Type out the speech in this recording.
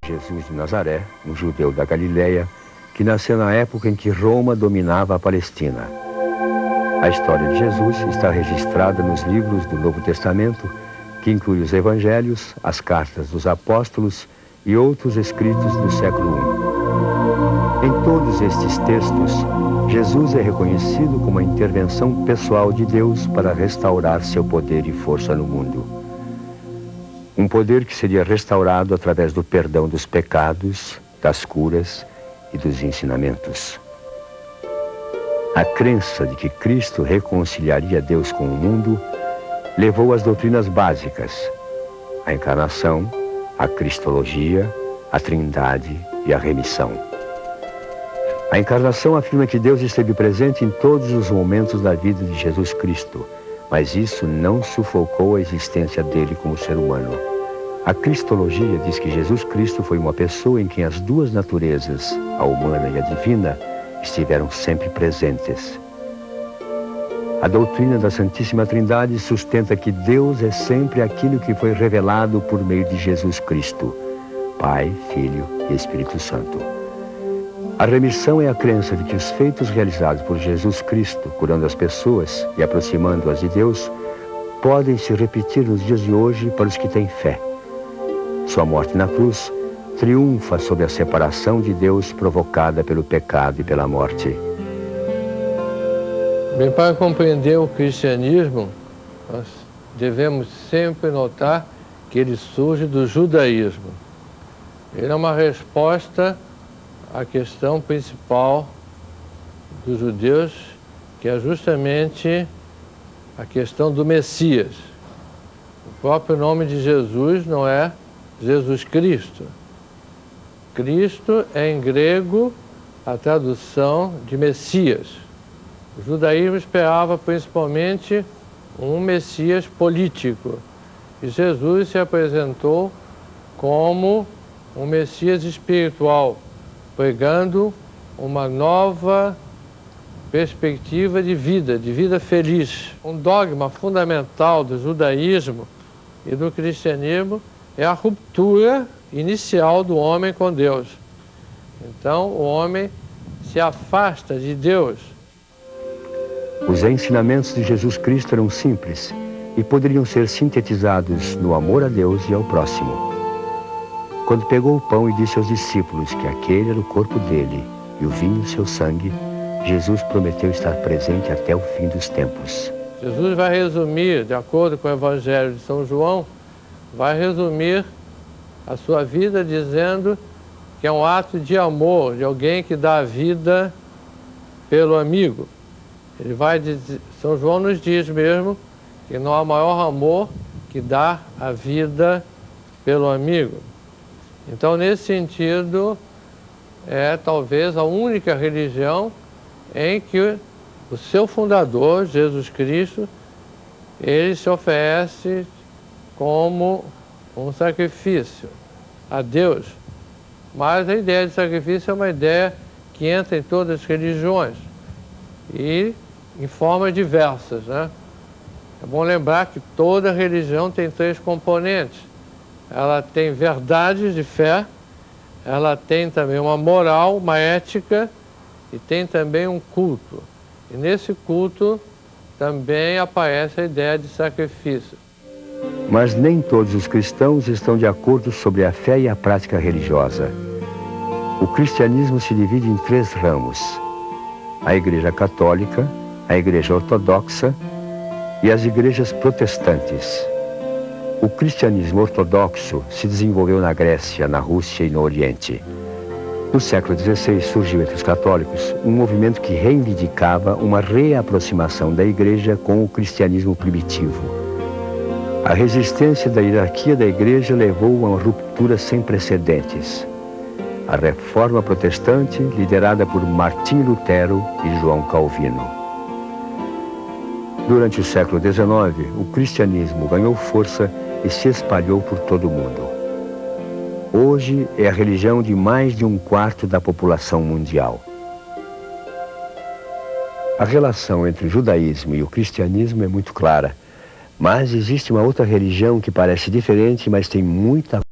Jesus de Nazaré, um judeu da Galileia, que nasceu na época em que Roma dominava a Palestina. A história de Jesus está registrada nos livros do Novo Testamento, que inclui os Evangelhos, as cartas dos apóstolos e outros escritos do século I. Em todos estes textos, Jesus é reconhecido como a intervenção pessoal de Deus para restaurar seu poder e força no mundo. Um poder que seria restaurado através do perdão dos pecados, das curas e dos ensinamentos. A crença de que Cristo reconciliaria Deus com o mundo levou às doutrinas básicas: a encarnação, a cristologia, a trindade e a remissão. A encarnação afirma que Deus esteve presente em todos os momentos da vida de Jesus Cristo, mas isso não sufocou a existência dele como ser humano. A cristologia diz que Jesus Cristo foi uma pessoa em quem as duas naturezas, a humana e a divina, estiveram sempre presentes. A doutrina da Santíssima Trindade sustenta que Deus é sempre aquilo que foi revelado por meio de Jesus Cristo, Pai, Filho e Espírito Santo. A remissão é a crença de que os feitos realizados por Jesus Cristo, curando as pessoas e aproximando-as de Deus, podem se repetir nos dias de hoje para os que têm fé. Sua morte na cruz triunfa sobre a separação de Deus provocada pelo pecado e pela morte. Bem, para compreender o cristianismo, nós devemos sempre notar que ele surge do judaísmo. Ele é uma resposta à questão principal dos judeus, que é justamente a questão do Messias. O próprio nome de Jesus não é Jesus Cristo. Cristo é em grego a tradução de Messias. O judaísmo esperava principalmente um Messias político. E Jesus se apresentou como um Messias espiritual, pregando uma nova perspectiva de vida feliz. Um dogma fundamental do judaísmo e do cristianismo é a ruptura inicial do homem com Deus. Então, o homem se afasta de Deus. Os ensinamentos de Jesus Cristo eram simples e poderiam ser sintetizados no amor a Deus e ao próximo. Quando pegou o pão e disse aos discípulos que aquele era o corpo dele e o vinho seu sangue, Jesus prometeu estar presente até o fim dos tempos. Jesus vai resumir, de acordo com o Evangelho de São João, vai resumir a sua vida dizendo que é um ato de amor, de alguém que dá a vida pelo amigo. Ele vai dizer, São João nos diz mesmo que não há maior amor que dar a vida pelo amigo. Então, nesse sentido, é talvez a única religião em que o seu fundador, Jesus Cristo, ele se oferece como um sacrifício a Deus. Mas a ideia de sacrifício é uma ideia que entra em todas as religiões e em formas diversas, né? É bom lembrar que toda religião tem 3 componentes. Ela tem verdades de fé, ela tem também uma moral, uma ética e tem também um culto. E nesse culto também aparece a ideia de sacrifício. Mas nem todos os cristãos estão de acordo sobre a fé e a prática religiosa. O cristianismo se divide em 3 ramos: a Igreja Católica, a Igreja Ortodoxa e as igrejas protestantes. O cristianismo ortodoxo se desenvolveu na Grécia, na Rússia e no Oriente. No século XVI surgiu entre os católicos um movimento que reivindicava uma reaproximação da igreja com o cristianismo primitivo. A resistência da hierarquia da igreja levou a uma ruptura sem precedentes. A reforma protestante, liderada por Martinho Lutero e João Calvino. Durante o século XIX, o cristianismo ganhou força e se espalhou por todo o mundo. Hoje é a religião de mais de 1/4 da população mundial. A relação entre o judaísmo e o cristianismo é muito clara, mas existe uma outra religião que parece diferente, mas tem muita